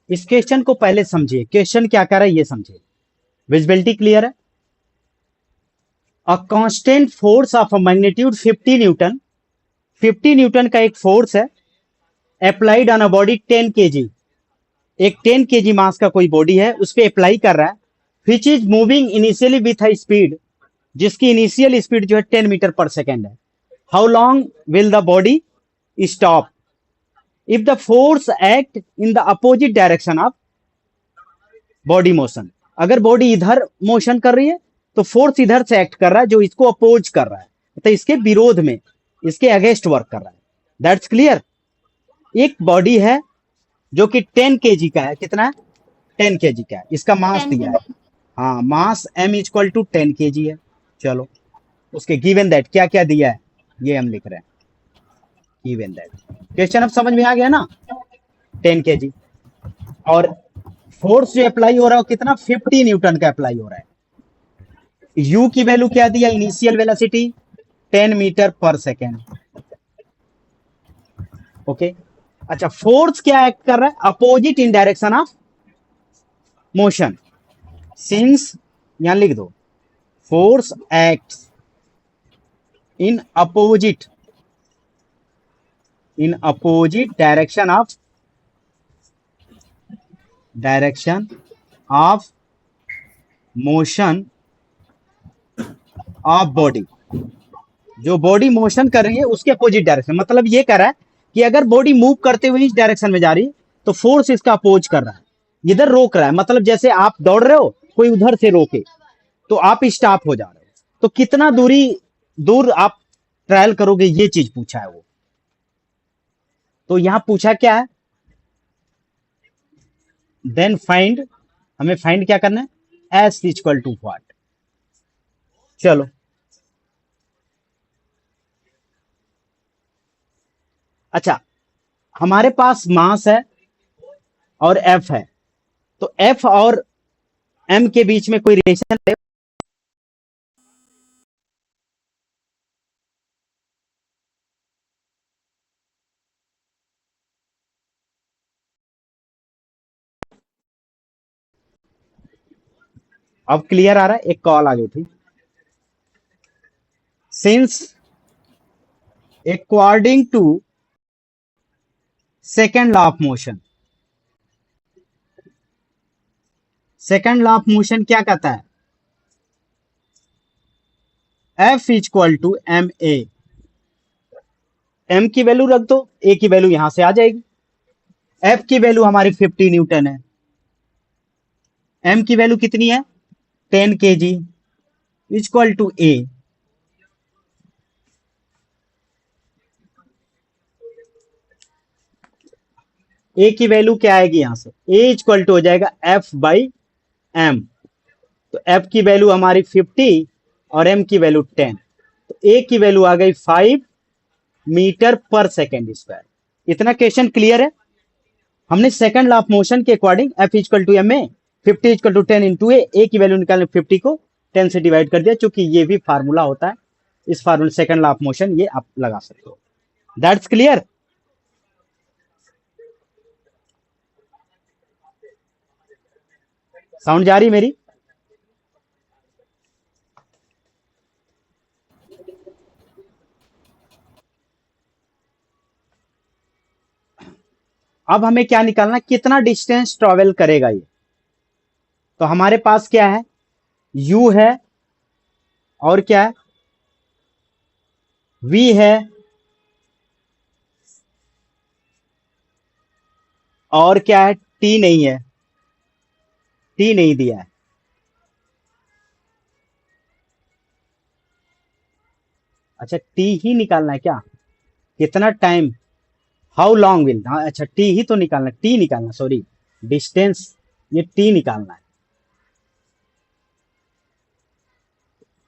इस क्वेश्चन को पहले समझिए, क्वेश्चन क्या कर रहा है ये समझिए। विजिबिलिटी क्लियर है? A constant force of a magnitude 50 Newton, 50 Newton का एक फोर्स है, applied on a body 10 KG, एक 10 केजी मास का कोई बॉडी है, उस पर अप्लाई कर रहा है, which is moving initially with high speed, जिसकी इनिशियल स्पीड जो है 10 मीटर पर सेकेंड है। How long will the body stop if the force act in the opposite direction of body motion? अगर बॉडी इधर motion कर रही है तो फोर्स इधर से एक्ट कर रहा है जो इसको अपोज कर रहा है, तो इसके विरोध में, इसके अगेंस्ट वर्क कर रहा है। That's clear? एक बॉडी है जो कि 10 केजी का है, कितना है? 10 केजी का है, इसका मास 10 दिया है। हाँ, मास m इक्वल टू 10 केजी है। चलो, उसके गिवन दैट क्या क्या दिया है ये हम लिख रहे हैं, गिवन दैट। क्वेश्चन अब समझ में आ गया ना? 10 केजी और फोर्स जो अप्लाई हो रहा है कितना? 50 न्यूटन का अप्लाई हो रहा है। u की वैल्यू क्या दिया? Initial velocity 10 metre per second. Okay, अच्छा, फोर्स क्या एक्ट कर रहा है? Opposite in direction of motion. Since, यहां लिख दो, force act in opposite direction of motion of body. जो बॉडी मोशन कर रही है उसके अपोजिट डायरेक्शन, मतलब ये कर रहा है कि अगर बॉडी मूव करते हुए इस डायरेक्शन में जा रही है तो फोर्स इसका अपोज कर रहा है, इधर रोक रहा है। मतलब जैसे आप दौड़ रहे हो, कोई उधर से रोके तो आप स्टॉप हो जा रहे हो, तो कितना दूर आप ट्रायल करोगे, ये चीज पूछा है वो। तो यहां पूछा क्या है? देन फाइंड, हमें फाइंड क्या करना है? S equal to what. चलो, अच्छा, हमारे पास मास है और एफ है, तो एफ और एम के बीच में कोई रिलेशन है? अब क्लियर आ रहा है? एक कॉल आ गई थी। Since according to second law of motion, second law of motion क्या कहता है? F equal to M A. M की वैल्यू रख दो, ए की वैल्यू यहां से आ जाएगी। एफ की वैल्यू हमारी 50 न्यूटन है, एम की वैल्यू कितनी है? 10 केजी इक्वल टू ए। ए की वैल्यू क्या आएगी यहां से? ए इक्वल टू हो जाएगा एफ बाई एम। तो एफ की वैल्यू हमारी 50 और एम की वैल्यू 10, तो ए की वैल्यू आ गई 5 मीटर पर सेकेंड स्क्वायर। इतना क्वेश्चन क्लियर है? हमने सेकंड लॉ ऑफ मोशन के according F equal to M A, 50 equal to 10 into A की वैल्यू निकालने 50 को 10 से डिवाइड कर दिया, क्योंकि ये भी फार्मूला होता है। इस formula second law of motion ये आप लगा सकते हो। That's clear? साउंड जा रही मेरी? अब हमें क्या निकालना? कितना डिस्टेंस ट्रेवल करेगा ये। तो हमारे पास क्या है? u है और क्या है? v है और क्या है? t नहीं है, t नहीं दिया है। अच्छा, t ही निकालना है क्या? कितना टाइम, हाउ लॉन्ग विल, हाँ अच्छा, टी ही तो निकालना, टी निकालना, सॉरी, डिस्टेंस, ये टी निकालना है।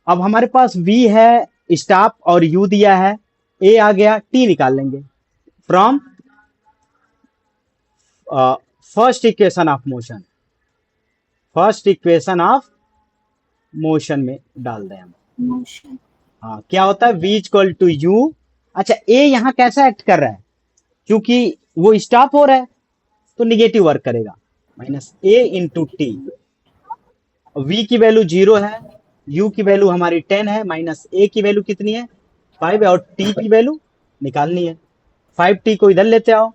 अब हमारे पास v है, स्टॉप और u दिया है, a आ गया, t निकाल लेंगे from first equation of motion, first equation of motion में डाल दें हम। मोशन। हाँ, क्या होता है? v equal to u। अच्छा, a यहां कैसा एक्ट कर रहा है? क्योंकि वो स्टॉप हो रहा है तो निगेटिव वर्क करेगा, माइनस ए इंटू टी। v की वैल्यू 0 है, u की वैल्यू हमारी 10 है, माइनस a की वैल्यू कितनी है 5 है, और t की वैल्यू निकालनी है। 5t को इधर लेते आओ,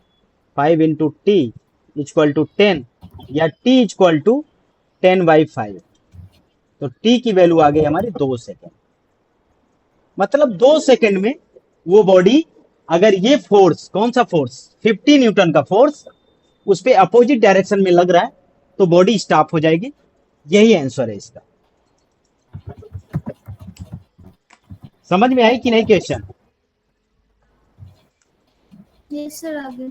5 इंटू टी इक्वल टू 10, या t इक्वल टू 10/5। तो t की वैल्यू आ गई हमारी 2 सेकेंड। मतलब 2 सेकेंड में वो बॉडी, अगर ये फोर्स, कौन सा फोर्स, 50 न्यूटन का फोर्स उस पे अपोजिट डायरेक्शन में लग रहा है, तो बॉडी स्टॉप हो जाएगी। यही आंसर है इसका। समझ में आई कि नहीं क्वेश्चन? यस सर, आगे।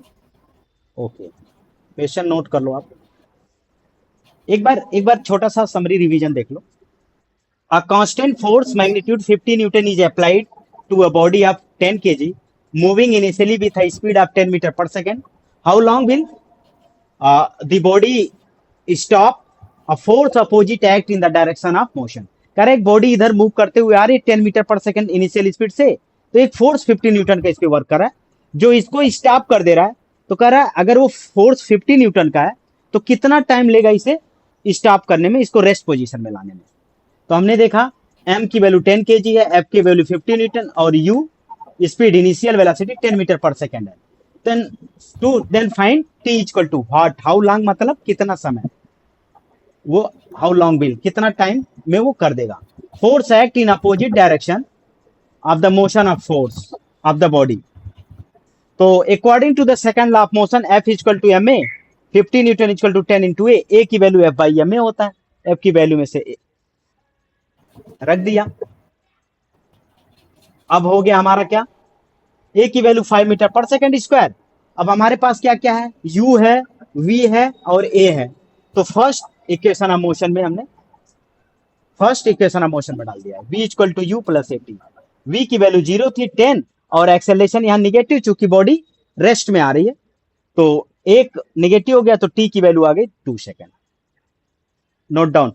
ओके, क्वेश्चन नोट कर लो आप। एक बार छोटा सा समरी रिवीजन देख लो। A constant force magnitude 50 Newton is applied to a body of 10 kg moving initially with a speed of 10 meter per second. How long will the body stop? A force opposite act in the direction of motion. Correct, body इधर move करते हुए आ रही है 10 metre per second initial speed से, तो एक force 50 Newton का इस पे वर्क कर रहा है जो इसको स्टॉप कर दे रहा है। तो कह रहा है अगर वो फोर्स 50 न्यूटन का है तो कितना टाइम लेगा इसे स्टॉप करने में, इसको रेस्ट पोजीशन में लाने में। तो हमने देखा m की वैल्यू 10 kg है, f की वैल्यू 50 न्यूटन, और u speed initial velocity 10 metre per second है। Then find t equal to what, how long, मतलब कितना समय वो, हाउ लॉन्ग विल, कितना टाइम में वो कर देगा। Force act in opposite direction of the motion of force of the body. तो according to the second law of motion F equal to ma, 50 Newton equal to 10 into a की value F by ma होता है, F की value में से रख दिया। अब हो गया हमारा क्या, a की value 5 metre per second square. अब हमारे पास क्या क्या है, u है, v है और a है। तो फर्स्ट इक्वेशन ऑफ मोशन में हमने फर्स्ट इक्वेशन ऑफ मोशन में डाल दिया है, v equal to u plus at। v की वैल्यू 0 थी 10, और एक्सेलरेशन यहाँ निगेटिव, चूंकि बॉडी रेस्ट में आ रही है तो एक निगेटिव हो गया, तो t की वैल्यू आ गई 2 सेकेंड। Note down.